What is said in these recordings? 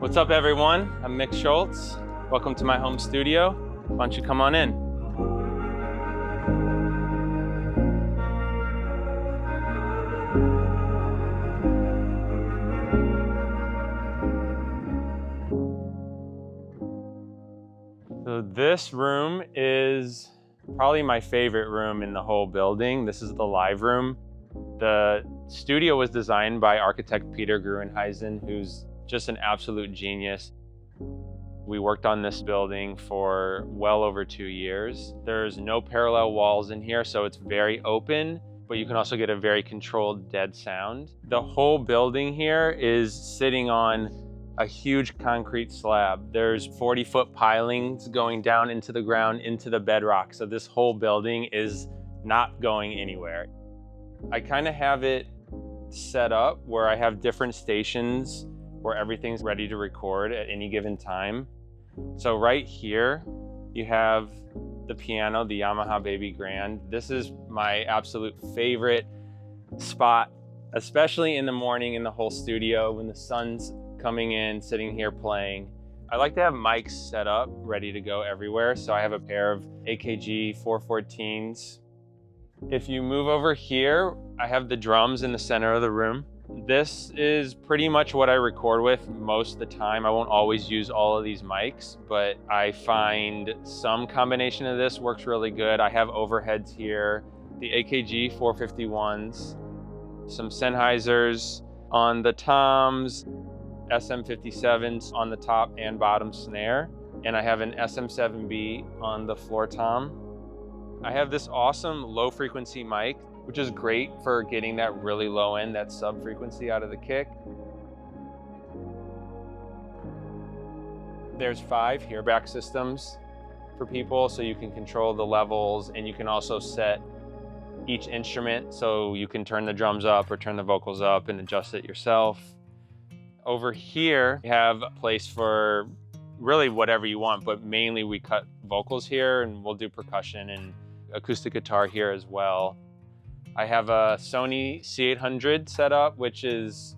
What's up, everyone? I'm Mick Schultz. Welcome to my home studio. Why don't you come on in? So this room is probably my favorite room in the whole building. This is the live room. The studio was designed by architect Peter Grueneisen, who's just an absolute genius. We worked on this building for well over 2 years. There's no parallel walls in here, so it's very open, but you can also get a very controlled dead sound. The whole building here is sitting on a huge concrete slab. There's 40-foot pilings going down into the ground, into the bedrock. So this whole building is not going anywhere. I kind of have it set up where I have different stations where everything's ready to record at any given time. So right here, you have the piano, the Yamaha Baby Grand. This is my absolute favorite spot, especially in the morning in the whole studio when the sun's coming in, sitting here playing. I like to have mics set up, ready to go everywhere. So I have a pair of AKG 414s. If you move over here, I have the drums in the center of the room. This is pretty much what I record with most of the time. I won't always use all of these mics, but I find some combination of this works really good. I have overheads here, the AKG 451s, some Sennheisers on the toms, SM57s on the top and bottom snare, and I have an SM7B on the floor tom. I have this awesome low frequency mic, which is great for getting that really low end, that sub frequency out of the kick. There's 5 hearback systems for people, so you can control the levels, and you can also set each instrument, so you can turn the drums up or turn the vocals up and adjust it yourself. Over here, we have a place for really whatever you want, but mainly we cut vocals here, and we'll do percussion and acoustic guitar here as well. I have a Sony C800 set up, which is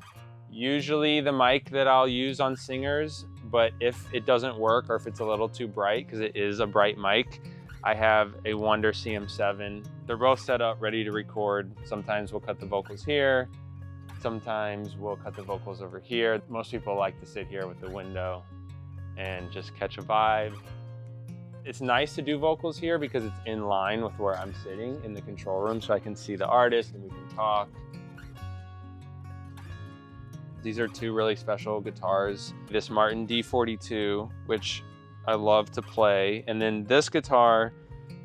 usually the mic that I'll use on singers, but if it doesn't work or if it's a little too bright, because it is a bright mic, I have a Wonder CM7. They're both set up, ready to record. Sometimes we'll cut the vocals here. Sometimes we'll cut the vocals over here. Most people like to sit here with the window and just catch a vibe. It's nice to do vocals here because it's in line with where I'm sitting in the control room, so I can see the artist and we can talk. These are 2 really special guitars. This Martin D42, which I love to play. And then this guitar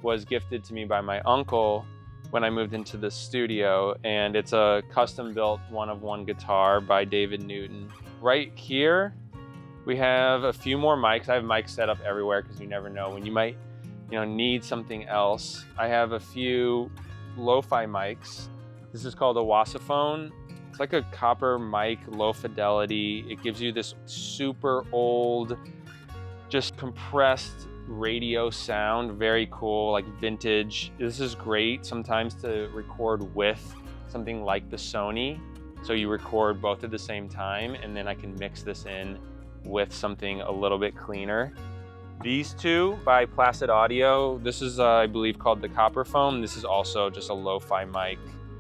was gifted to me by my uncle when I moved into the studio, and it's a custom built one-of-one guitar by David Newton. Right here, we have a few more mics. I have mics set up everywhere because you never know when you might, need something else. I have a few lo-fi mics. This is called a Wasaphone. It's like a copper mic, low fidelity. It gives you this super old, just compressed radio sound, very cool, like vintage. This is great sometimes to record with something like the Sony. So you record both at the same time, and then I can mix this in with something a little bit cleaner. These 2 by Placid Audio, this is I believe called the Copper Foam. This is also just a lo-fi mic.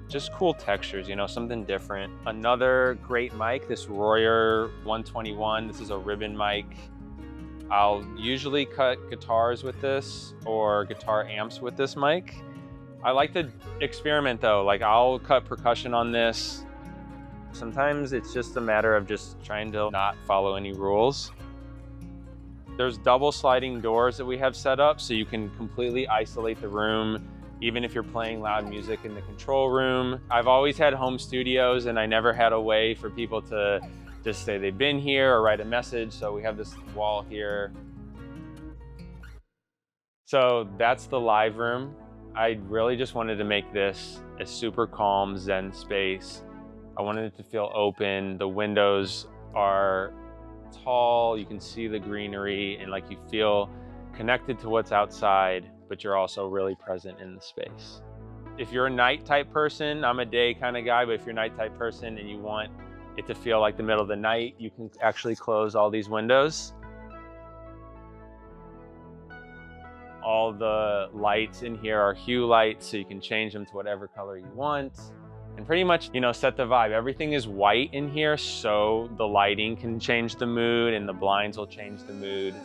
Just cool textures, something different. Another great mic, this Royer 121. This is a ribbon mic. I'll usually cut guitars with this or guitar amps with this mic. I like to experiment though, like I'll cut percussion on this. Sometimes it's just a matter of just trying to not follow any rules. There's double sliding doors that we have set up so you can completely isolate the room, even if you're playing loud music in the control room. I've always had home studios and I never had a way for people to just say they've been here or write a message. So we have this wall here. So that's the live room. I really just wanted to make this a super calm Zen space. I wanted it to feel open. The windows are tall, you can see the greenery, and like you feel connected to what's outside, but you're also really present in the space. If you're a night type person, I'm a day kind of guy, but if you're a night type person and you want it to feel like the middle of the night. You can actually close all these windows. All the lights in here are hue lights, so you can change them to whatever color you want. And pretty much, you know, set the vibe. Everything is white in here, so the lighting can change the mood and the blinds will change the mood.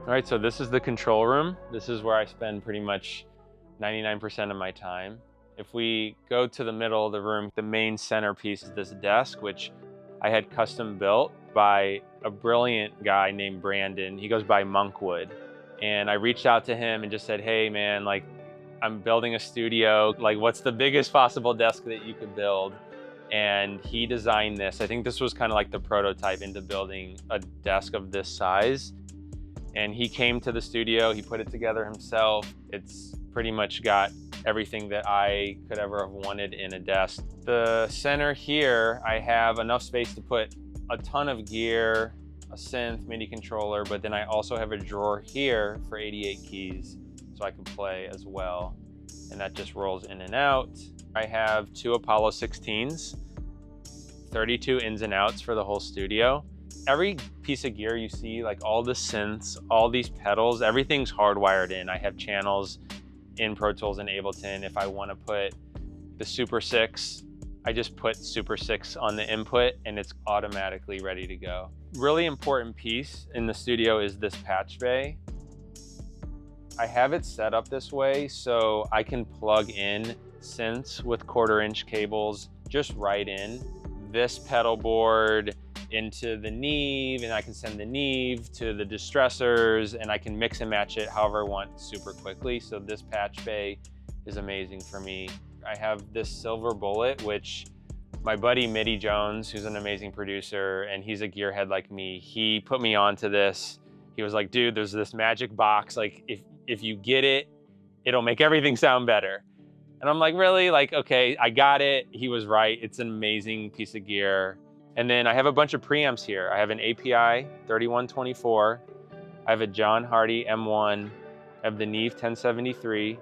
All right, so this is the control room. This is where I spend pretty much 99% of my time. If we go to the middle of the room, the main centerpiece is this desk, which I had custom built by a brilliant guy named Brandon. He goes by Monkwood. And I reached out to him and just said, hey man, like I'm building a studio. Like what's the biggest possible desk that you could build? And he designed this. I think this was kind of like the prototype into building a desk of this size. And he came to the studio, he put it together himself. It's pretty much got everything that I could ever have wanted in a desk. The center here, I have enough space to put a ton of gear, a synth, MIDI controller, but then I also have a drawer here for 88 keys, so I can play as well. And that just rolls in and out. I have 2 Apollo 16s, 32 ins and outs for the whole studio. Every piece of gear you see, like all the synths, all these pedals, everything's hardwired in. I have channels in Pro Tools and Ableton. If I want to put the Super 6, I just put Super 6 on the input and it's automatically ready to go. Really important piece in the studio is this patch bay. I have it set up this way so I can plug in synths with 1/4-inch cables just right in. This pedal board into the Neve, and I can send the Neve to the distressors, and I can mix and match it however I want super quickly. So this patch bay is amazing for me. I have this Silver Bullet, which my buddy Mitty Jones, who's an amazing producer, and he's a gearhead like me, he put me onto this. He was like, dude, there's this magic box. Like if you get it, it'll make everything sound better. And I'm like, really? Like, okay, I got it. He was right. It's an amazing piece of gear. And then I have a bunch of preamps here. I have an API 3124. I have a John Hardy M1. I have the Neve 1073.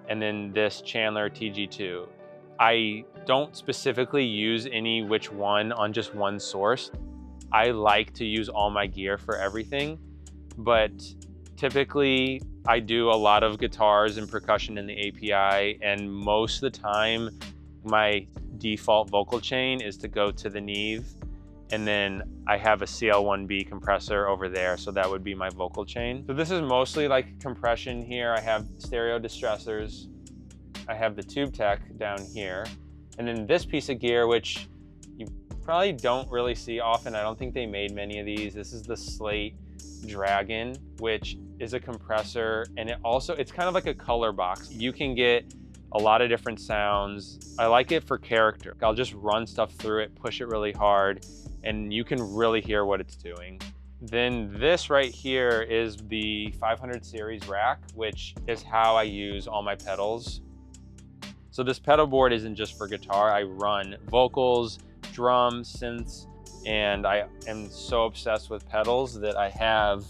And then this Chandler TG2. I don't specifically use any which one on just one source. I like to use all my gear for everything, but typically I do a lot of guitars and percussion in the API, and most of the time my default vocal chain is to go to the Neve, and then I have a CL1B compressor over there, so that would be my vocal chain. So this is mostly like compression here. I have stereo distressors. I have the Tube Tech down here. And then this piece of gear, which you probably don't really see often. I don't think they made many of these. This is the Slate Dragon, which is a compressor, and it's kind of like a color box. You can get a lot of different sounds. I like it for character. I'll just run stuff through it, push it really hard, and you can really hear what it's doing. Then this right here is the 500 series rack, which is how I use all my pedals. So this pedal board isn't just for guitar. I run vocals, drums, synths, and I am so obsessed with pedals that I have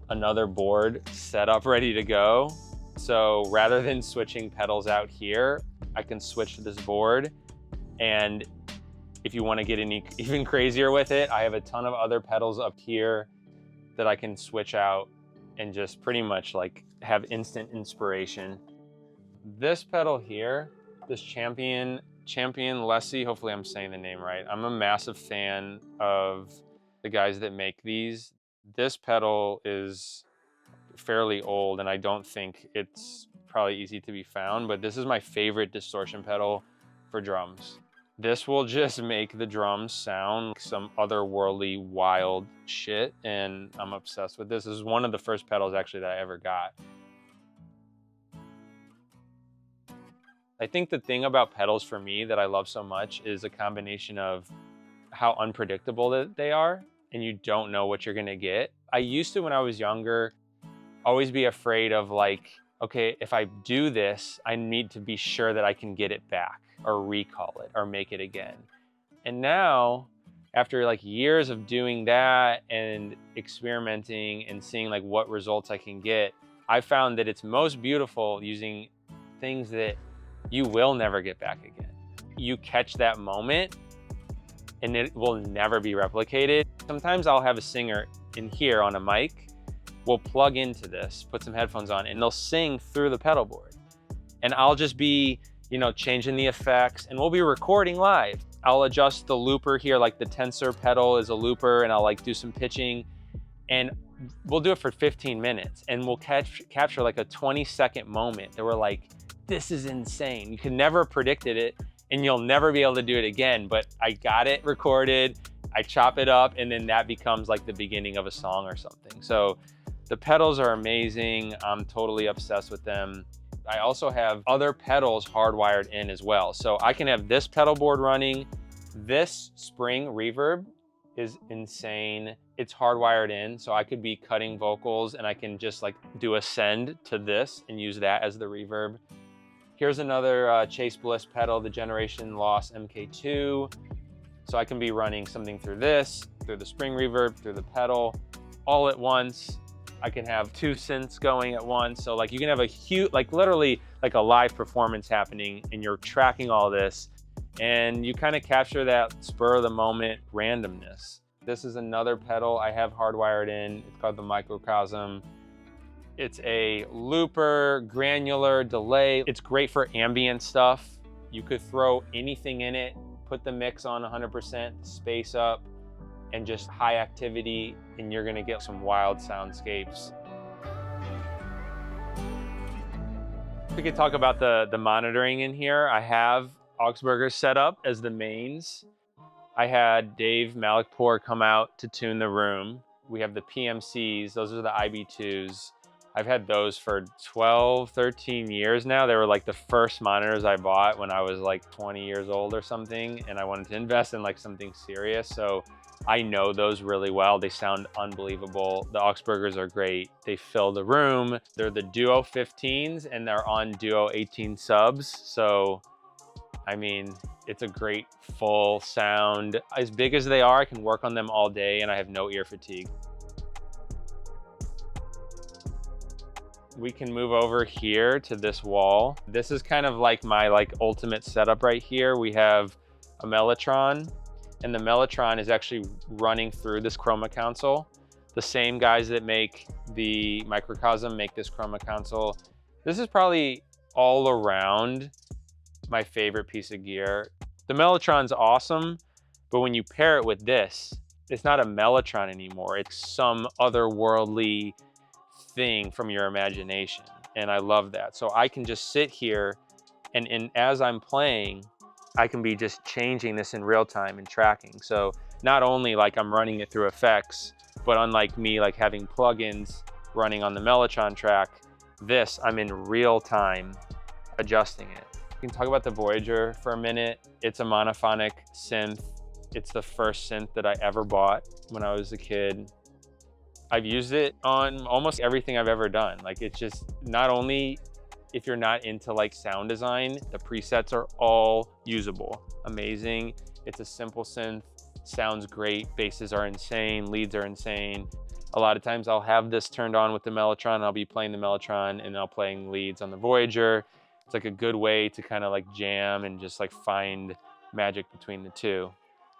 another board set up ready to go. So rather than switching pedals out here, I can switch to this board. And if you want to get even crazier with it, I have a ton of other pedals up here that I can switch out and just pretty much like have instant inspiration. This pedal here, this Champion Lessie, hopefully I'm saying the name right. I'm a massive fan of the guys that make these. This pedal is fairly old and I don't think it's probably easy to be found, but this is my favorite distortion pedal for drums. This will just make the drums sound like some otherworldly wild shit, and I'm obsessed with this. This is one of the first pedals actually that I ever got. I think the thing about pedals for me that I love so much is a combination of how unpredictable that they are, and you don't know what you're gonna get. I used to, when I was younger, always be afraid of like, okay, if I do this, I need to be sure that I can get it back or recall it or make it again. And now, after like years of doing that and experimenting and seeing like what results I can get, I found that it's most beautiful using things that you will never get back again. You catch that moment and it will never be replicated. Sometimes I'll have a singer in here on a mic, we'll plug into this, put some headphones on, and they'll sing through the pedal board. And I'll just be, you know, changing the effects, and we'll be recording live. I'll adjust the looper here, like the tensor pedal is a looper, and I'll like do some pitching, and we'll do it for 15 minutes, and we'll capture like a 20-second moment that we're like, this is insane. You could never have predicted it, and you'll never be able to do it again, but I got it recorded, I chop it up, and then that becomes like the beginning of a song or something. So the pedals are amazing. I'm totally obsessed with them. I also have other pedals hardwired in as well. So I can have this pedal board running. This spring reverb is insane. It's hardwired in, so I could be cutting vocals and I can just like do a send to this and use that as the reverb. Here's another Chase Bliss pedal, the Generation Loss MK2. So I can be running something through this, through the spring reverb, through the pedal, all at once. I can have 2 synths going at once. So like you can have a huge, like literally like a live performance happening, and you're tracking all this, and you kind of capture that spur of the moment randomness. This is another pedal I have hardwired in. It's called the Microcosm. It's a looper, granular delay. It's great for ambient stuff. You could throw anything in it, put the mix on 100%, space up, and just high activity, and you're gonna get some wild soundscapes. We could talk about the monitoring in here. I have Augsburgers set up as the mains. I had Dave Malikpour come out to tune the room. We have the PMCs, those are the IB2s. I've had those for 12, 13 years now. They were like the first monitors I bought when I was like 20 years old or something, and I wanted to invest in like something serious. So I know those really well. They sound unbelievable. The Augsburgers are great. They fill the room. They're the Duo 15s and they're on Duo 18 subs. So, I mean, it's a great full sound. As big as they are, I can work on them all day and I have no ear fatigue. We can move over here to this wall. This is kind of like my ultimate setup right here. We have a Mellotron, and the Mellotron is actually running through this chroma console. The same guys that make the Microcosm make this chroma console. This is probably all around my favorite piece of gear. The Mellotron's awesome, but when you pair it with this, it's not a Mellotron anymore. It's some otherworldly thing from your imagination, and I love that. So I can just sit here and as I'm playing, I can be just changing this in real time and tracking. So not only like I'm running it through effects, but unlike me like having plugins running on the Mellotron track, this I'm in real time adjusting it. We can talk about the Voyager for a minute. It's a monophonic synth. It's the first synth that I ever bought when I was a kid. I've used it on almost everything I've ever done. Like, it's just, not only if you're not into like sound design, the presets are all usable. Amazing. It's a simple synth, sounds great. Basses are insane, leads are insane. A lot of times I'll have this turned on with the Mellotron, and I'll be playing the Mellotron and I'll playing leads on the Voyager. It's like a good way to kind of like jam and just like find magic between the two.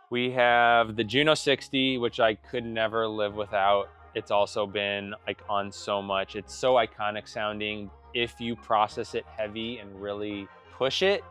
We have the Juno 60, which I could never live without. It's also been like on so much. It's so iconic sounding. If you process it heavy and really push it,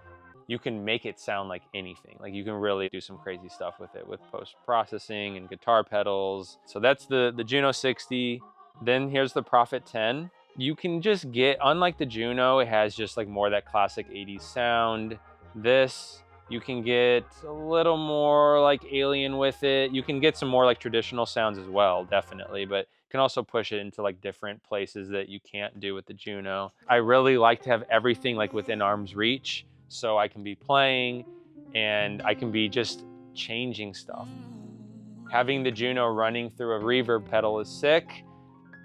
you can make it sound like anything. Like, you can really do some crazy stuff with it, with post-processing and guitar pedals. So that's the Juno 60. Then here's the Prophet 10. You can just get, unlike the Juno, it has just like more of that classic 80s sound. This, You can get a little more like alien with it. You can get some more like traditional sounds as well, definitely, but you can also push it into like different places that you can't do with the Juno. I really like to have everything like within arm's reach, so I can be playing and I can be just changing stuff. Having the Juno running through a reverb pedal is sick,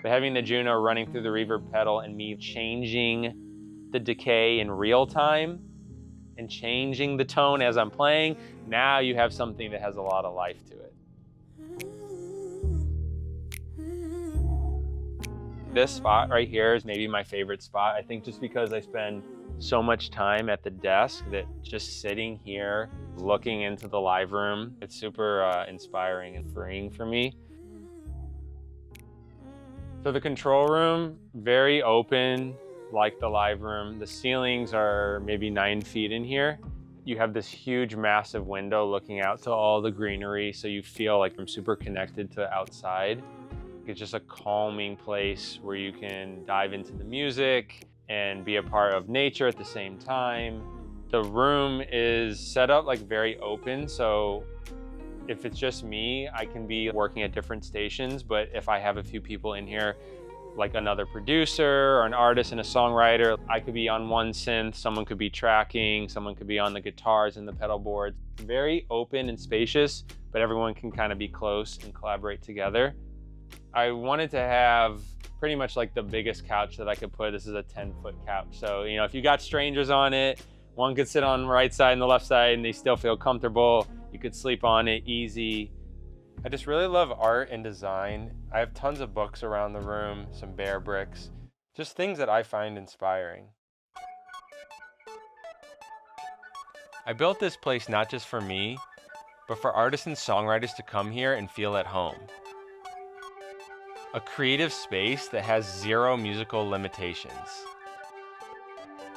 but having the Juno running through the reverb pedal and me changing the decay in real time and changing the tone as I'm playing, now you have something that has a lot of life to it. This spot right here is maybe my favorite spot. I think just because I spend so much time at the desk that just sitting here, looking into the live room, it's super inspiring and freeing for me. So the control room, very open, like the live room. The ceilings are maybe 9 feet in here. You have this huge, massive window looking out to all the greenery, so you feel like I'm super connected to outside. It's just a calming place where you can dive into the music and be a part of nature at the same time. The room is set up like very open, so if it's just me, I can be working at different stations, but if I have a few people in here, like another producer or an artist and a songwriter, I could be on one synth, someone could be tracking, someone could be on the guitars and the pedal boards. Very open and spacious, but everyone can kind of be close and collaborate together. I wanted to have pretty much like the biggest couch that I could put. This is a 10-foot couch. So, you know, if you got strangers on it, one could sit on the right side and the left side and they still feel comfortable. You could sleep on it easy. I just really love art and design. I have tons of books around the room, some bear bricks, just things that I find inspiring. I built this place not just for me, but for artists and songwriters to come here and feel at home. A creative space that has zero musical limitations.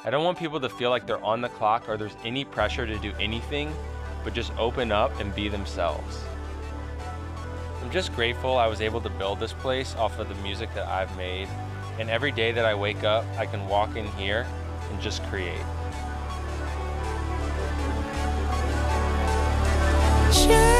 I don't want people to feel like they're on the clock or there's any pressure to do anything, but just open up and be themselves. I'm just grateful I was able to build this place off of the music that I've made, and every day that I wake up, I can walk in here and just create. Share